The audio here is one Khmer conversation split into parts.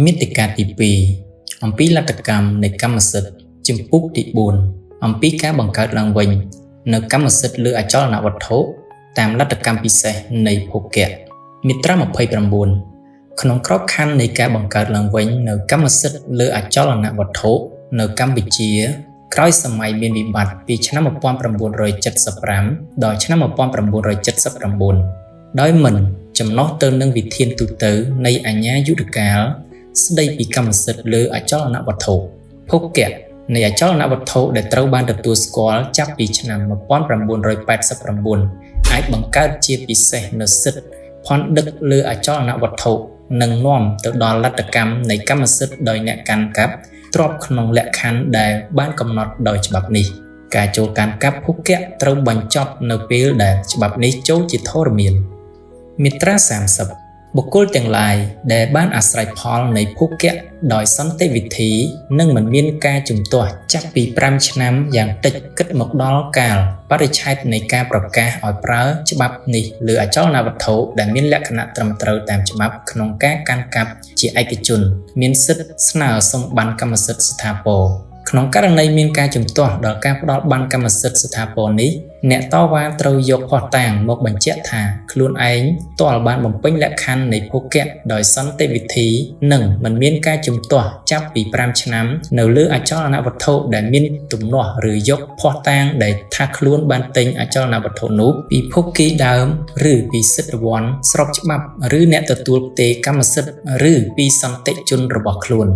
មេតិកាទី2អំពីលទ្ធកម្មនៃកម្មសិទ្ធិជំពូកទី4អំពីការបង្កើតឡើងវិញនៅកម្មសិទ្ធិលើអចលនវត្ថុតាមលទ្ធកម្មពិសេសនៃភោគៈមាត្រា29ក្នុងក្របខ័ណ្ឌនៃការបង្កើតឡើងវិញនៅកម្មសិទ្ធិលើអចលនវត្ថុនៅកម្ពុជាក្រោយសម័យមានវិបត្តិពីឆ្នាំ1975ដល់ឆ្នាំ1979ដោយមិនចំណុះទៅនឹងវិធានទូទៅនៃអាជ្ញាយុត្តកាលស្ដីពីកម្មសិទ្ធិលើអចលនវត្ថុភោគៈនៃអចលនវត្ថុដែលត្រូវបានទទួលស្គាល់ចាប់ពីឆ្នាំ1989អាចបង្កើតជាពិសេសនូវសិទ្ធិផនដឹកលើអចលនវត្ថុនិងនាំទៅដល់លទ្ធកម្មនៃកម្មសិទ្ធិដោយអ្នកកាន់កាប់ទ្រព្យក្នុងលក្ខខណ្ឌដែលបានកំណត់ដោយច្បាប់នេះការចូលកាន់កាប់ភោគៈត្រូវបញ្ចប់នៅពេលដែលច្បាប់នេះចូលជាធរមានមាត្រា30បុគ្គលទាំងឡាយដែលបានអាស្រ័យផលនៃភោគៈដោយសន្តិវិធីនិងមិនមានការជំទាស់ចាប់ពី5ឆ្នាំយ៉ាងតិចគិតមកដល់កាលបរិច្ឆេទនៃការប្រកាសឲ្យប្រើច្បាប់នេះលើអចលនវត្ថុដែលមានលក្ខណៈត្រឹមត្រូវតាមច្បាប់ក្នុងការកាន់កាប់ជាឯកជនមានសិទ្ធិស្នើសុំប័ណ្ណកម្មសិទ្ធិស្ថាពរក្នុងករណីមានការជំទាស់ដល់ការផ្ដល់ប័ណ្ណកម្មសិទ្ធិស្ថាពរនេះអ្នកតវ៉ាត្រូវយកភស្តុតាងមកបញ្ជាក់ថាខ្លួនឯងទាល់បានបំពេញលក្ខខណ្ឌនៃភោគៈដោយសន្តិវិធីនិងមិនមានការជំទាស់ចាប់ពី5ឆ្នាំនៅលើអចលនវត្ថុដែលមានទំនាស់ឬយកភស្តុតាងដែលថាខ្លួនបានទិញអចលនវត្ថុនោះពីភោគីដើមឬពីសិទ្ធិវ័នស្របច្បាប់ឬអ្នកទទួលផ្ទេរកម្មសិទ្ធិឬពីសន្តិជនរបស់ខ្លួន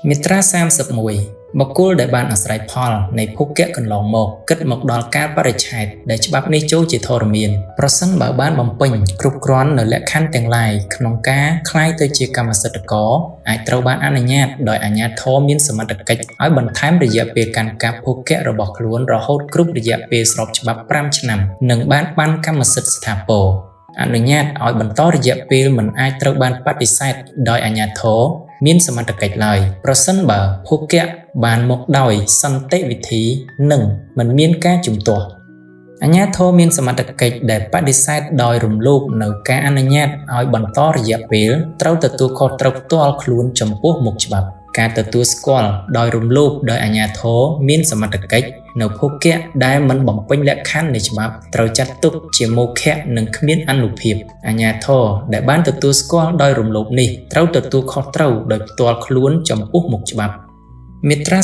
មាត្រា31បុគ្គលដែលបានអាស្រ័យផលនៃភោគៈកន្លងមកគិតមកដល់កាលបរិច្ឆេទដែលច្បាប់នេះចូលជាធរមានប្រសិនបើបានបំពេញគ្រប់គ្រាន់នៅលក្ខខណ្ឌទាំងឡាយក្នុងការក្លាយទៅជាកម្មសិទ្ធិករអាចត្រូវបានអនុញ្ញាតដោយអាជ្ញាធរមានសមត្ថកិច្ចឲ្យបន្ថែមរយៈពេលកាន់កាប់ភោគៈរបស់ខ្លួនរហូតគ្រប់រយៈពេលស្របច្បាប់5ឆ្នាំនិងបានកម្មសិទ្ធិស្ថាពរអនុញ្ញាតឲ្យបន្តរយៈពេលមិនអាចត្រូវបានបដិសេធដោយអាជ្ញាធរមានសមត្ថកិច្ចឡើយប្រសិនបើភោគៈបានមកដោយសន្តិវិធីនិងមិនមានការជំទាស់អាជ្ញាធរមានសមត្ថកិច្ចដែលបដិសេធដោយរំលោភនៅការអនុញ្ញាតឲ្យបន្តរយៈពេលត្រូវទទួលខុសត្រូវផ្ទាល់ខ្លួនចំពោះមុខច្បាប់ការទទួលស្គាល់ដោយរំលោភដោយអាជ្ញាធរមានសមត្ថកិច្ចនៅភោគៈដែលមិនបំពេញលក្ខខណ្ឌនៃច្បាប់ត្រូវចាត់ទុកជាមោឃៈនិងគ្មានអានុភាពអាជ្ញាធរដែលបានទទួលស្គាល់ដោយរំលោភនេះត្រូវទទួលខុសត្រូវដោយផ្ទាល់ខ្លួនចំពោះមុខច្បាប់មាត្រា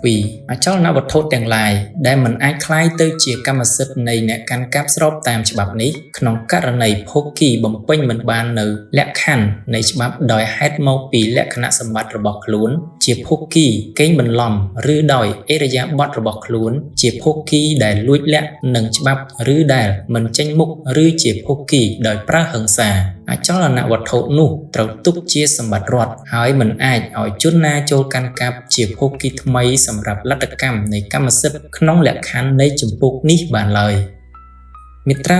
32អចលនវត្ថុទាំងឡាយដែលមិនអាចคล้ายទៅជាកម្មសិទ្ធិនៃអ្នកកាន់កាប់ស្របតាមច្បាប់នេះក្នុងករណីភោគីបំពេញមិនបាននៅលក្ខខណ្ឌនៃច្បាប់ដោយហេតុមកពីលក្ខណៈសម្បត្តិរបស់ខ្លួនជាភោគីកេងបន្លំឬដោយឥរិយាបថរបស់ខ្លួនជាភោគីដែលលួចលាក់នឹងច្បាប់ឬដែលមិនចេញមុខឬជាភោគីដោយប្រើហិង្សាអចលនវត្ថុនោះត្រូវទុកជាសម្បត្តិរដ្ឋហើយមិនអាចឲ្យជនណាចូលកាន់កាប់ជាភោគីថ្មីសម្រាប់លទ្ធកម្មនៃកម្មសិទ្ធិក្នុងលក្ខខណ្ឌនៃជំពូកនេះបានឡើយមាត្រា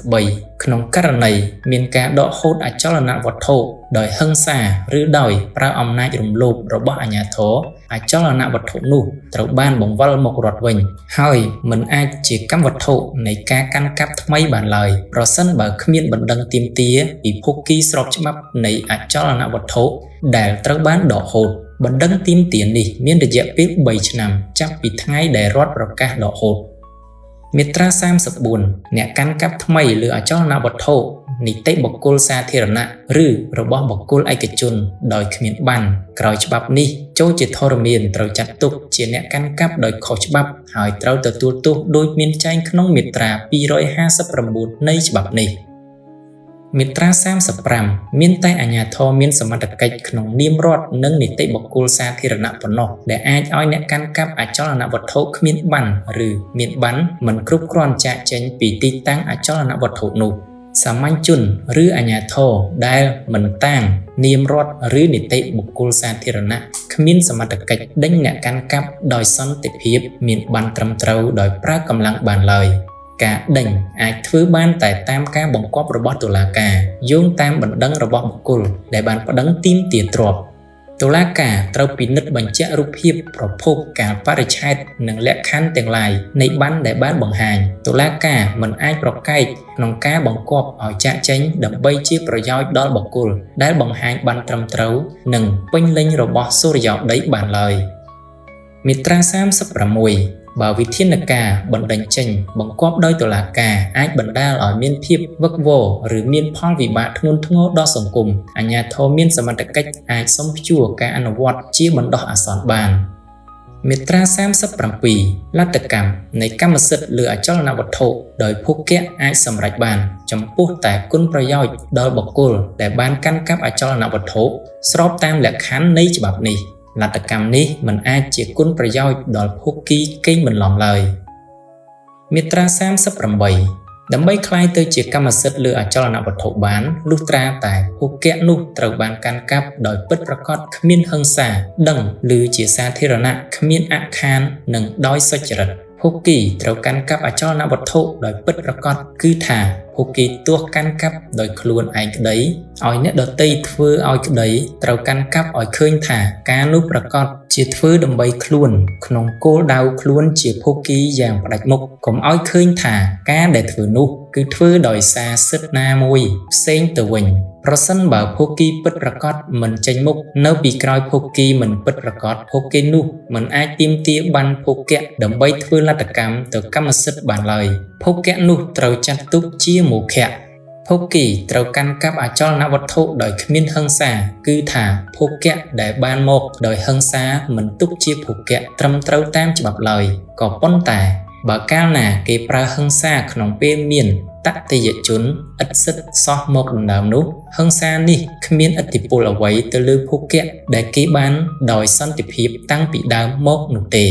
33ក្នុងករណីមានការដកហូតអចលនវត្ថុដោយហិង្សាឬដោយប្រើអំណាចរំលោភរបស់អាជ្ញាធរអចលនវត្ថុនោះត្រូវបានបង្វិលមករដ្ឋវិញហើយមិនអាចជាកម្មវត្ថុនៃការកាន់កាប់ថ្មីបានឡើយប្រសិនបើគ្មានបណ្ដឹងទាមទារពីភោគីស្របច្បាប់នៃអចលនវត្ថុដែលត្រូវបានដកហូតបណ្ដឹងទាមទារនេះមានរយៈពេល3ឆ្នាំចាប់ពីថ្ងៃដែលរដ្ឋប្រកាសដកហូតមាត្រា34អ្នកកាន់កាប់ថ្មីលើអចលនវត្ថុនីតិបុគ្គលសាធារណៈឬរបស់បុគ្គលឯកជនដោយគ្មានប័ណ្ណក្រោយច្បាប់នេះចូលជាធរមានត្រូវចាត់ទុកជាអ្នកកាន់កាប់ដោយខុសច្បាប់ហើយត្រូវទទួលទោសដោយមានចែងក្នុងមាត្រា259នៃច្បាប់នេះមាត្រា35មានតែអាជ្ញាធរមានសមត្ថកិច្ចក្នុងនាមរដ្ឋនិងនីតិបុគ្គលសាធារណៈប៉ុណ្ណោះដែលអាចឲ្យអ្នកកាន់កាប់អចលនវត្ថុគ្មានប័ណ្ណឬមានប័ណ្ណមិនគ្រប់គ្រាន់ចាកចេញពីទីតាំងអចលនវត្ថុនោះសាមញ្ញជនឬអាជ្ញាធរដែលមិនតាំងនាមរដ្ឋឬនីតិបុគ្គលសាធារណៈគ្មានសមត្ថកិច្ចដេញអ្នកកាន់កាប់ដោយសន្តិភាពមានប័ណ្ណត្រឹមត្រូវដោយប្រើកម្លាំងបានឡើយការដេញអាចធ្វើបានតែតាមការបង្គាប់របស់តុលាការយោងតាមបណ្ដឹងរបស់បុគ្គលដែលបានប្តឹងទាមទារទ្រព្យ តុលាការត្រូវពិនិត្យបញ្ជាក់រូបភាពប្រភពកាលបរិច្ឆេទនិងលក្ខខណ្ឌទាំងឡាយនៃប័ណ្ណដែលបានបង្ហាញតុលាការមិនអាចប្រកែកក្នុងការបង្គាប់ឲ្យចាកចេញដើម្បីជាប្រយោជន៍ដល់បុគ្គលដែលបង្ហាញប័ណ្ណត្រឹមត្រូវនិងពេញលេញរបស់សុរិយោដីបានឡើយមាត្រា36បើវិធានការបណ្តេញចេញបង្គាប់ដោយតុលាការអាចបណ្តាលឲ្យមានភាពវឹកវរឬមានផលវិបាកធ្ងន់ធ្ងរដល់សង្គមអាជ្ញាធរមានសមត្ថកិច្ចអាចសុំព្យួរការអនុវត្តជាបណ្ដោះអាសន្នបានមាត្រា37លទ្ធកម្មនៃកម្មសិទ្ធិលើអចលនវត្ថុដោយភូកៈអាចសម្រេចបានចំពោះតែគុណប្រយោជន៍ដល់បុគ្គលដែលបានកាន់កាប់អចលនវត្ថុស្របតាមលក្ខខណ្ឌនៃច្បាប់នេះលទ្ធកម្មនេះមិនអាចជាគុណប្រយោជន៍ដល់ភូគីកេងបន្លំឡើយមាត្រា38ដើម្បីក្លាយទៅជាកម្មសិទ្ធិលើអចលនវត្ថុបានលុះត្រាតែភូកៈនោះត្រូវបានកាន់កាប់ដោយពិតប្រាកដគ្មានហិង្សាដឹងឬជាសាធារណៈគ្មានអខាននិងដោយសុចរិតភូគីត្រូវកាន់កាប់អចលនវត្ថុដោយពិតប្រាកដគឺថាភូគីទោះកាន់កាប់ដោយខ្លួនឯងក្តីឲ្យអ្នកដទៃធ្វើឲ្យក្តីត្រូវកាន់កាប់ឲ្យឃើញថាការនោះប្រាកដជាធ្វើដើម្បីខ្លួនក្នុងគោលដៅខ្លួនជាភូគីយ៉ាងផ្ដាច់មុខកុំឲ្យឃើញថាការដែលធ្វើនោះគឺធ្វើដោយសារសិទ្ធិណាមួយផ្សេងទៅវិញប្រសិនបើភូគីពិតប្រាកដមិនចេញមុខនៅពីក្រោយភូគីមិនពិតប្រាកដភូគីនោះមិនអាចទាមទារបានភូកៈដើម្បីធ្វើលទ្ធកម្មទៅកម្មសិទ្ធិបានឡើយភូកៈនោះត្រូវចាត់ទុកជាមូខៈភូគីត្រូវកាន់កាប់អចលនវត្ថុដោយគ្មានហិង្សាគឺថាភូកៈដែលបានមកដោយហិង្សាមិនទុកជាភូកៈត្រឹមត្រូវតាមច្បាប់ឡើយក៏ប៉ុន្តែបើកាលណាគេប្រើហិង្សាក្នុងពេលមានតតេយជនឥតសិទ្ធសោះមកដណ្ដើមនោះហិង្សានេះគ្មានឥទ្ធិពលអ្វីទៅលើភូកៈដែលគេបានដោយសន្តិភាពតាំងពីដើមមកនោះទេ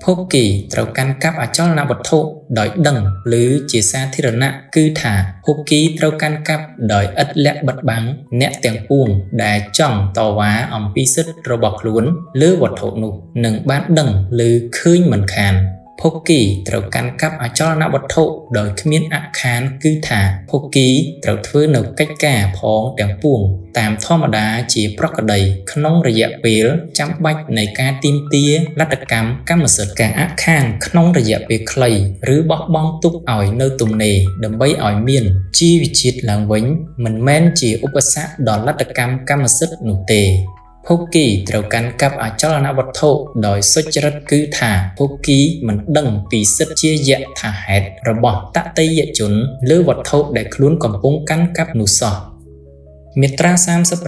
ភូគីត្រូវកាន់កាប់អចលនវត្ថុដោយដឹងឬជាសាធារណៈគឺថាភូគីត្រូវកាន់កាប់ដោយឥតលាក់បិទបាំងអ្នកទាំងពួងដែលចង់តវ៉ាអំពីសិទ្ធិរបស់ខ្លួនលើវត្ថុនោះនឹងបានដឹងឬឃើញមិនខានភូគីត្រូវកាន់កាប់អចលនវត្ថុដោយគ្មានអខានគឺថាភូគីត្រូវធ្វើនៅកិច្ចការផងទាំងពួងតាមធម្មតាជាប្រក្រតីក្នុងរយៈពេលចាំបាច់នៃការទាមទារលទ្ធកម្មកម្មសិទ្ធិការអខានក្នុងរយៈពេលខ្លីឬបោះបង់ទុកឲ្យនៅទំនេរដើម្បីឲ្យមានជីវជាតិឡើងវិញមិនមែនជាឧបសគ្គដល់លទ្ធកម្មកម្មសិទ្ធិនោះទេភូគីត្រូវកាន់កាប់អចលនវត្ថុដោយសុចរិតគឺថាភូគីមិនដឹងពីសិទ្ធិជាយថាហេតុរបស់តតេយជនលើវត្ថុដែលខ្លួនកំពុងកាន់កាប់នោះសោះមាត្រា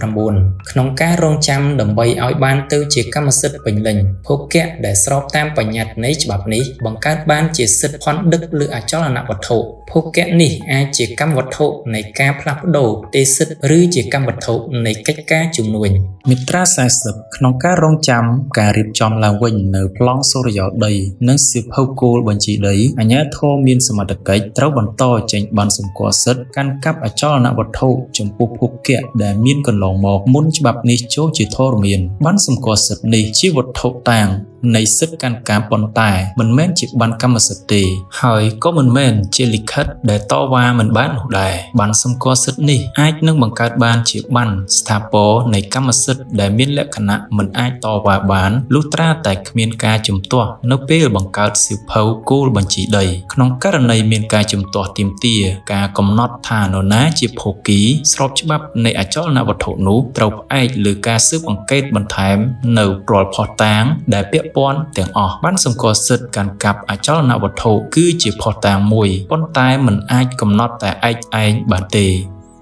39ក្នុងការរងចាំដើម្បីឲ្យបានទៅជាកម្មសិទ្ធិពេញលេញភូកៈដែលស្របតាមបញ្ញត្តិនៃច្បាប់នេះបង្កើតបានជាសិទ្ធិផន់ដឹកលើអចលនវត្ថុភូកៈនេះអាចជាកម្មវត្ថុនៃការផ្លាស់ប្ដូរទេសិទ្ធិឬជាកម្មវត្ថុនៃកិច្ចការជំនួញមាត្រា40ក្នុងការរងចាំការរៀបចំឡើងវិញនៅប្លង់សុរិយោដីនិងសៀវភៅគោលបញ្ជីដីអាជ្ញាធរមានសមត្ថកិច្ចត្រូវបន្តចេញប័ណ្ណសម្គាល់សិទ្ធិកាន់កាប់អចលនវត្ថុចំពោះភូកៈដែលមានកន្លងមកមុនច្បាប់នេះចូលជាធរមានប័ណ្ណសម្គាល់សិទ្ធិនេះជាវត្ថុតាងនៃសិទ្ធិកាន់កាប់ប៉ុន្តែមិនមែនជាប័ណ្ណកម្មសិទ្ធិទេហើយក៏មិនមែនជាលិខិតដែលតវ៉ាមិនបាននោះដែរប័ណ្ណសម្គាល់សិទ្ធិនេះអាចនឹងបង្កើតបានជាប័ណ្ណស្ថាពរនៃកម្មសិទ្ធិដែលមានលក្ខណៈមិនអាចតវ៉ាបានលុះត្រាតែគ្មានការជំទាស់នៅពេលបង្កើតសៀវភៅគោលបញ្ជីដីក្នុងករណីមានការជំទាស់ទាមទារការកំណត់ថានរណាជាភូគីស្របច្បាប់នៃអចលនវត្ថុនោះត្រូវផ្អែកលើការស៊ើបអង្កេតបន្ថែមនៅរាល់ភស្តុតាងដែលពាក់ព័ន្ធទាំងអស់បានសម្គាល់សិទ្ធិកាន់កាប់អចលនវត្ថុគឺជាភស្តុតាងមួយប៉ុន្តែមិនអាចកំណត់តែឯកឯងបានទេ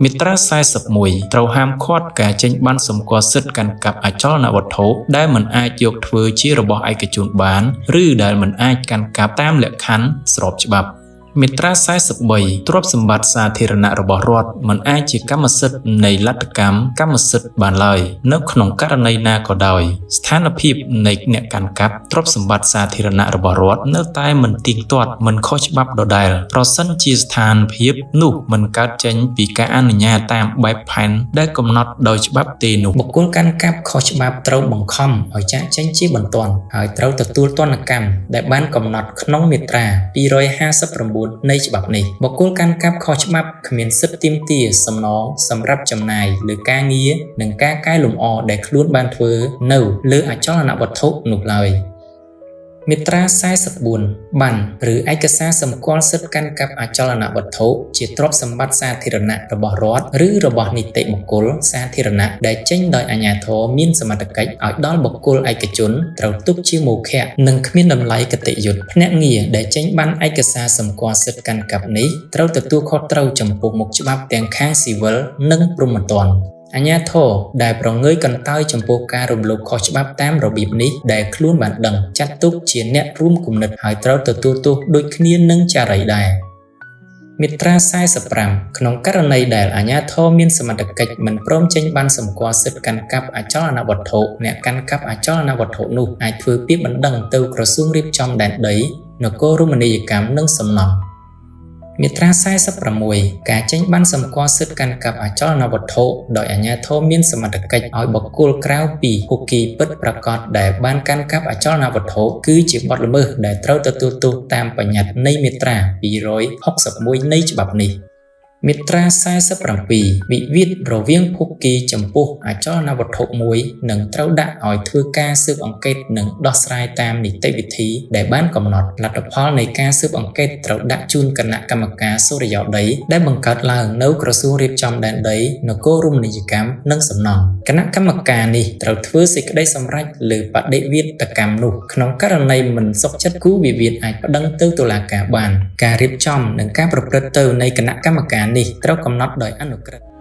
មាត្រា41ត្រូវហាមឃាត់ការចេញប័ណ្ណសម្គាល់សិទ្ធិកាន់កាប់អចលនវត្ថុដែលមិនអាចយកធ្វើជារបស់ឯកជនបានឬដែលមិនអាចកាន់កាប់តាមលក្ខខណ្ឌស្របច្បាប់មាត្រា43ទ្រព្យសម្បត្តិសាធារណៈរបស់រដ្ឋមិនអាចជាកម្មសិទ្ធិនៃលទ្ធកម្មកម្មសិទ្ធិបានឡើយនៅក្នុងករណីណាក៏ដោយស្ថានភាពនៃអ្នកកាន់កាប់ទ្រព្យសម្បត្តិសាធារណៈរបស់រដ្ឋនៅតែមិនទៀងទាត់មិនខុសច្បាប់ដដែលប្រសិនជាស្ថានភាពនោះមិនកើតចេញពីការអនុញ្ញាតតាមបែបផែនដែលកំណត់ដោយច្បាប់ទេនោះបុគ្គលកាន់កាប់ខុសច្បាប់ត្រូវបង្ខំឲ្យចាកចេញជាបន្ទាន់ហើយត្រូវទទួលទណ្ឌកម្មដែលបានកំណត់ក្នុងមាត្រា259 4នៃច្បាប់នេះបុគ្គលកាន់កាប់ខុសច្បាប់គ្មានសិទ្ធិទាមទារសំណងសម្រាប់ចំណាយលើការងារនិងការកែលម្អដែលខ្លួនបានធ្វើនៅលើអចលនវត្ថុនោះឡើយមាត្រា44បានឬឯកសារសម្គាល់សិទ្ធិកាន់កាប់អចលនវត្ថុជាទ្រព្យសម្បត្តិសាធារណៈរបស់រដ្ឋឬរបស់នីតិបុគ្គលសាធារណៈដែលចេញដោយអាជ្ញាធរមានសមត្ថកិច្ចឲ្យដល់បុគ្គលឯកជនត្រូវទុកជាមោឃៈនិងគ្មានតម្លៃគតិយុត្តភ្នាក់ងារដែលចេញបានឯកសារសម្គាល់សិទ្ធិកាន់កាប់នេះត្រូវទទួលខុសត្រូវចំពោះមុខច្បាប់ទាំងខាងស៊ីវិលនិងព្រហ្មទណ្ឌអាជ្ញាធរដែលប្រងើយកន្តើយចំពោះការរំលោភខុសច្បាប់តាមរបៀបនេះដែលខ្លួនបានដឹងចាត់ទុកជាអ្នករួមគំនិតហើយត្រូវទទួលទោសដូចគ្នានឹងចរិយាដែរមាត្រា45ក្នុងករណីដែលអាជ្ញាធរមានសមត្ថកិច្ចមិនព្រមចេញបានសម្គាល់សិទ្ធិកាន់កាប់អចលនវត្ថុអ្នកកាន់កាប់អចលនវត្ថុនោះអាចធ្វើពាក្យបណ្ដឹងទៅក្រសួងរៀបចំដែនដីនគរនីយកម្មនិងសំណង់មាត្រា46ការចេញបានសម្គាល់សិទ្ធិកាន់កាប់អចលនវត្ថុដោយអាជ្ញាធរមានសមត្ថកិច្ចឲ្យបុគ្គលក្រៅពីភូគីពិតប្រាកដដែលបានកាន់កាប់អចលនវត្ថុគឺជាបទល្មើសដែលត្រូវទទួលទោសតាមបញ្ញត្តិនៃមាត្រា261នៃច្បាប់នេះមាត្រា47វិវាទរវាងភូគីចំពោះអចលនវត្ថុមួយនឹងត្រូវដាក់ឲ្យធ្វើការស៊ើបអង្កេតនិងដោះស្រាយតាមនីតិវិធីដែលបានកំណត់លទ្ធផលនៃការស៊ើបអង្កេតត្រូវដាក់ជូនគណៈកម្មការសុរិយោដីដែលបង្កើតឡើងនៅក្រសួងរៀបចំដែនដីនគរនីយកម្មនិងសំណង់គណៈកម្មការនេះត្រូវធ្វើសេចក្តីសម្រេចលើបដិវាទកម្មនោះក្នុងករណីមិនសុខចិត្តគូវិវាទអាចប្តឹងទៅតុលាការបានការរៀបចំនិងការប្រព្រឹត្តទៅនៃគណៈកម្មការនេះត្រូវកំណត់ដោយអនុក្រឹត្យ